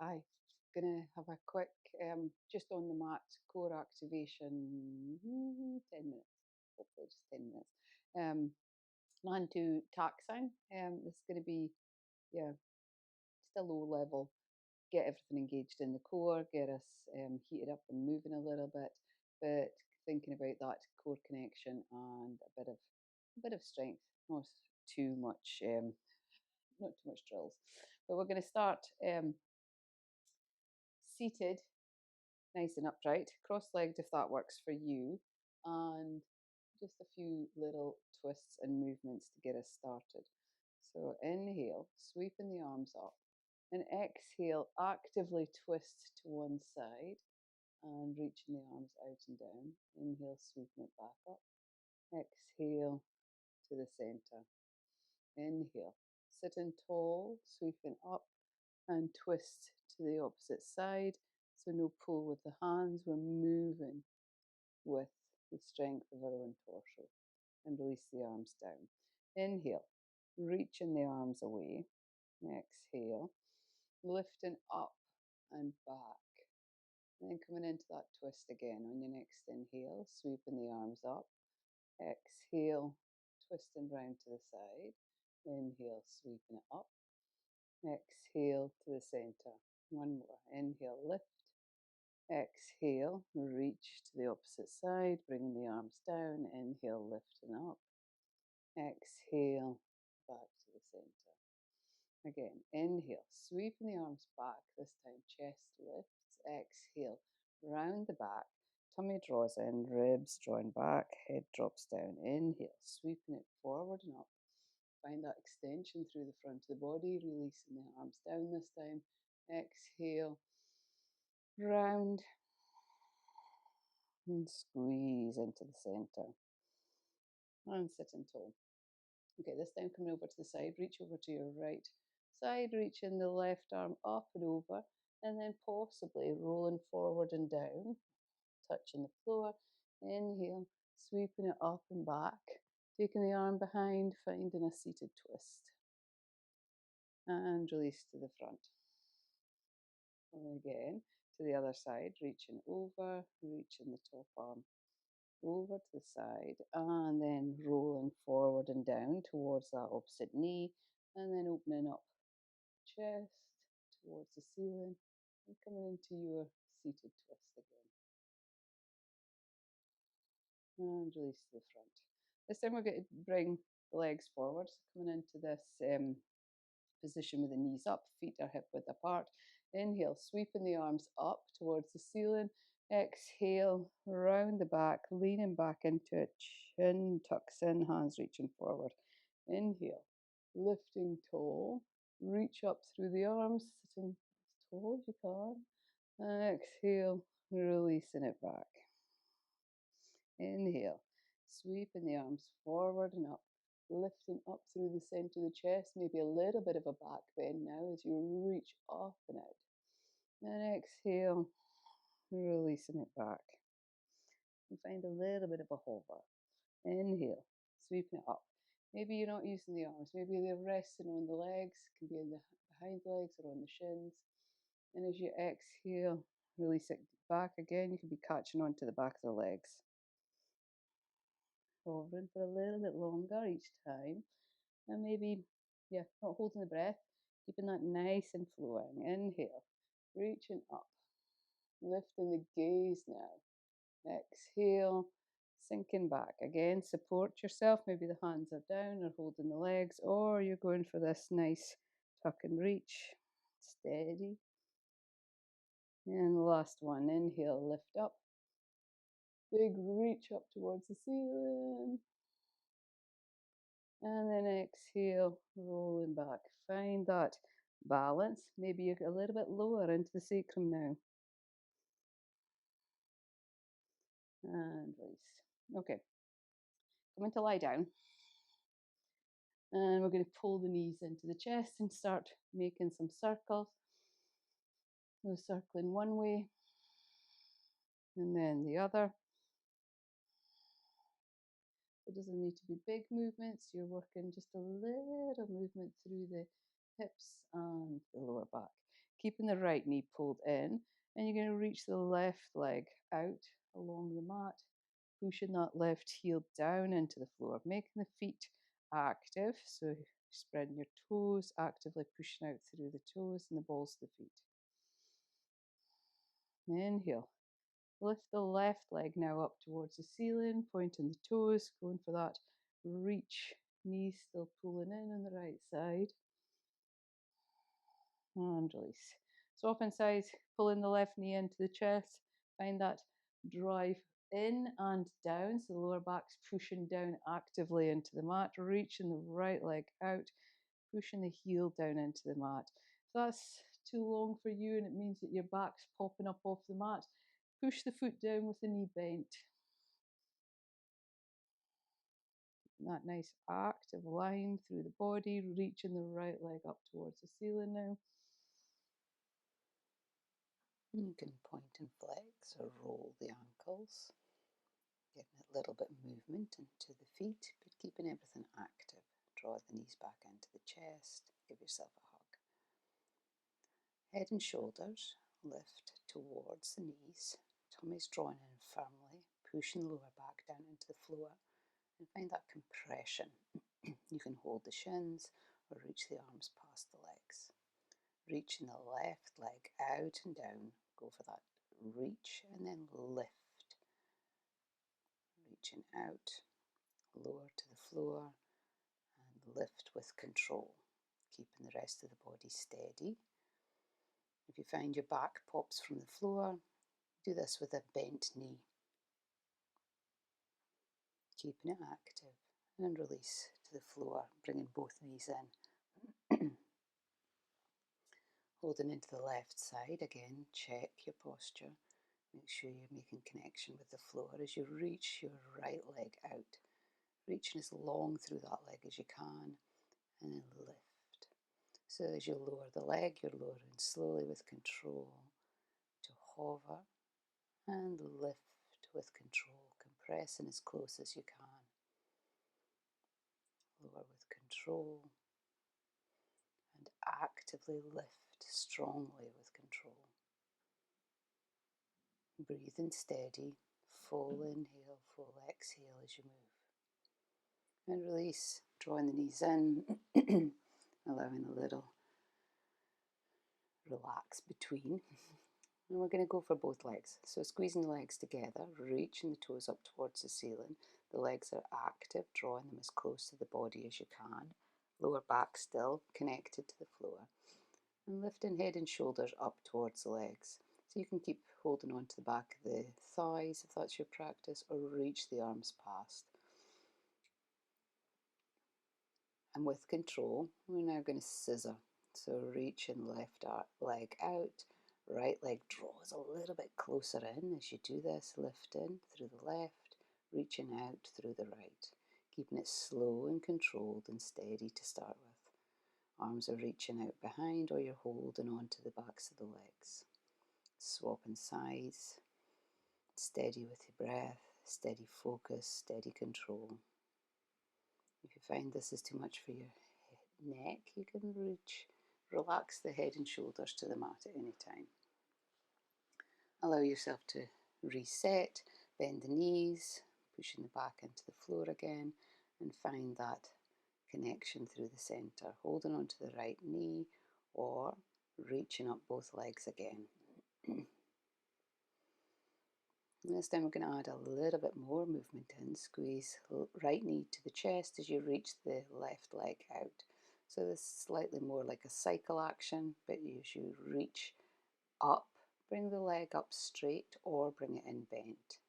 Hi, gonna have a quick, just on the mat core activation, 10 minutes, hopefully just 10 minutes. Land to taxine. This is gonna be, yeah, just a low level, get everything engaged in the core, get us heated up and moving a little bit, but thinking about that core connection and a bit of strength, not too much, not too much drills. But we're going to start seated, nice and upright, cross-legged if that works for you, and just a few little twists and movements to get us started. So inhale, sweeping the arms up, and exhale, actively twist to one side and reaching the arms out and down. Inhale, sweeping it back up. Exhale to the center. Inhale, sitting tall, sweeping up and twist to the opposite side. So no pull with the hands, we're moving with the strength of our own torso. And release the arms down. Inhale, reaching the arms away. Exhale, lifting up and back. And then coming into that twist again on your next inhale, sweeping the arms up. Exhale, twisting round to the side. Inhale, sweeping it up. Exhale to the center. One more. Inhale, lift. Exhale, reach to the opposite side, bringing the arms down. Inhale, lifting up. Exhale, back to the center. Again, inhale, sweeping the arms back, this time chest lifts. Exhale, round the back, tummy draws in, ribs drawing back, head drops down. Inhale, sweeping it forward and up. Find that extension through the front of the body, releasing the arms down this time. Exhale, round, and squeeze into the center. And sitting tall. Okay, this time coming over to the side, reach over to your right side, reaching the left arm up and over, and then possibly rolling forward and down, touching the floor. Inhale, sweeping it up and back, taking the arm behind, finding a seated twist. And release to the front. And again, to the other side, reaching over, reaching the top arm over to the side, and then rolling forward and down towards that opposite knee, and then opening up chest towards the ceiling and coming into your seated twist again. And release to the front. This time we're going to bring the legs forward, so coming into this position with the knees up, feet are hip width apart. Inhale, sweeping the arms up towards the ceiling. Exhale, round the back, leaning back into it, chin tucks in, hands reaching forward. Inhale, lifting tall, reach up through the arms, sitting as tall as you can. Exhale, releasing it back. Inhale, sweeping the arms forward and up, lifting up through the center of the chest, maybe a little bit of a back bend now as you reach up and out. And exhale, releasing it back. And find a little bit of a hover. Inhale, sweeping it up. Maybe you're not using the arms, maybe they're resting on the legs, can be in the behind legs or on the shins. And as you exhale, release it back again. You can be catching onto the back of the legs. Hovering for a little bit longer each time. And maybe, not holding the breath, keeping that nice and flowing. Inhale, reaching up, lifting the gaze now. Exhale, sinking back. Again, support yourself. Maybe the hands are down or holding the legs, or you're going for this nice tuck and reach. Steady. And the last one, inhale, lift up. Big reach up towards the ceiling. And then exhale, rolling back. Find that balance. Maybe you get a little bit lower into the sacrum now. And release. Okay. Coming to lie down. And we're going to pull the knees into the chest and start making some circles. So circling one way and then the other. It doesn't need to be big movements. You're working just a little movement through the hips and the lower back. keeping the right knee pulled in, and you're going to reach the left leg out along the mat, pushing that left heel down into the floor, making the feet active. So spreading your toes, actively pushing out through the toes and the balls of the feet. Inhale. Lift the left leg now up towards the ceiling, pointing the toes, going for that reach. Knees still pulling in on the right side. And release. Swap inside, pulling the left knee into the chest. Find that drive in and down, so the lower back's pushing down actively into the mat, reaching the right leg out, pushing the heel down into the mat. If that's too long for you and it means that your back's popping up off the mat, push the foot down with the knee bent. That nice active line through the body, reaching the right leg up towards the ceiling now. You can point and flex or roll the ankles, getting a little bit of movement into the feet, but keeping everything active. Draw the knees back into the chest, give yourself a hug. Head and shoulders lift towards the knees, tummy's drawn in firmly, pushing the lower back down into the floor, and find that compression. You can hold the shins or reach the arms past the legs. Reaching the left leg out and down, go for that reach and then lift. Reaching out, lower to the floor and lift with control, keeping the rest of the body steady. If you find your back pops from the floor, do this with a bent knee. Keeping it active and release to the floor, bringing both knees in. Holding into the left side again, check your posture. Make sure you're making connection with the floor as you reach your right leg out. Reaching as long through that leg as you can and then lift. So as you lower the leg, you're lowering slowly with control to hover and lift with control, compressing as close as you can. Lower with control and actively lift strongly with control. Breathing steady, full inhale, full exhale as you move. And release, drawing the knees in, allowing a little relax between. And we're going to go for both legs. So squeezing the legs together, reaching the toes up towards the ceiling. The legs are active, drawing them as close to the body as you can. Lower back still connected to the floor. And lifting head and shoulders up towards the legs. So you can keep holding on to the back of the thighs if that's your practice, or reach the arms past. And with control, we're now going to scissor. So reaching left leg out, right leg draws a little bit closer in as you do this, lifting through the left, reaching out through the right, keeping it slow and controlled and steady to start with. Arms are reaching out behind or you're holding on to the backs of the legs. Swapping sides, steady with your breath, steady focus, steady control. If you find this is too much for your neck, you can relax the head and shoulders to the mat at any time. Allow yourself to reset, bend the knees, pushing the back into the floor again, and find that connection through the center, holding onto the right knee or reaching up both legs again. And this time we're going to add a little bit more movement in. Squeeze right knee to the chest as you reach the left leg out. So this is slightly more like a cycle action, but as you reach up, bring the leg up straight or bring it in bent.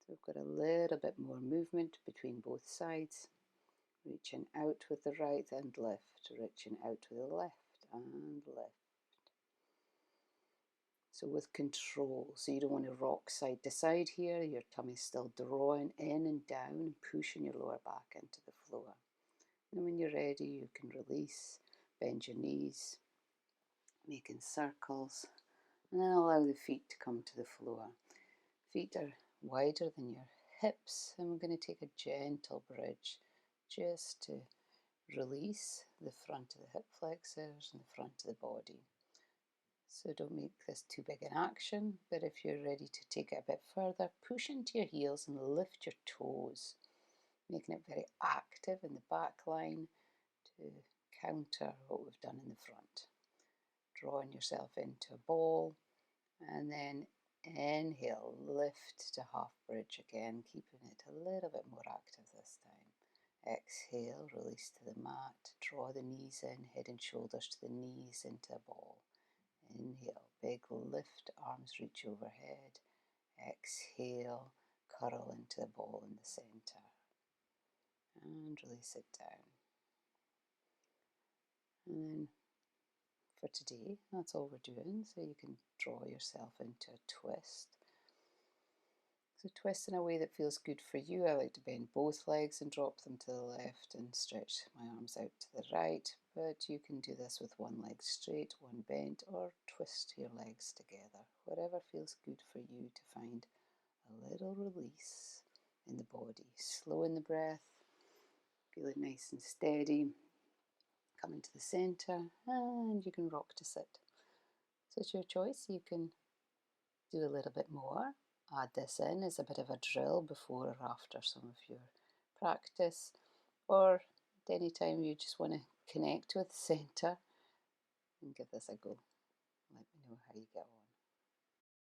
So we've got a little bit more movement between both sides. Reaching out with the right and lift, reaching out to the left and lift. So with control, so you don't want to rock side to side here, your tummy's still drawing in and down and pushing your lower back into the floor. And when you're ready, you can release, bend your knees, making circles, and then allow the feet to come to the floor. Feet are wider than your hips, and we're going to take a gentle bridge just to release the front of the hip flexors and the front of the body. So don't make this too big an action, but if you're ready to take it a bit further, push into your heels and lift your toes, making it very active in the back line to counter what we've done in the front. Drawing yourself into a ball, and then inhale, lift to half bridge again, keeping it a little bit more active this time. Exhale, release to the mat, draw the knees in, head and shoulders to the knees into a ball. Inhale, big lift, arms reach overhead. Exhale, curl into the ball in the center. And release it down. And then for today, that's all we're doing. So you can draw yourself into a twist. So twist in a way that feels good for you. I like to bend both legs and drop them to the left and stretch my arms out to the right. But you can do this with one leg straight, one bent, or twist your legs together. Whatever feels good for you to find a little release in the body. Slow in the breath, feel it nice and steady. Come into the center and you can rock to sit. So it's your choice. You can do a little bit more. Add this in as a bit of a drill before or after some of your practice, or at any time you just want to connect with the center and give this a go. Let me know how you get on.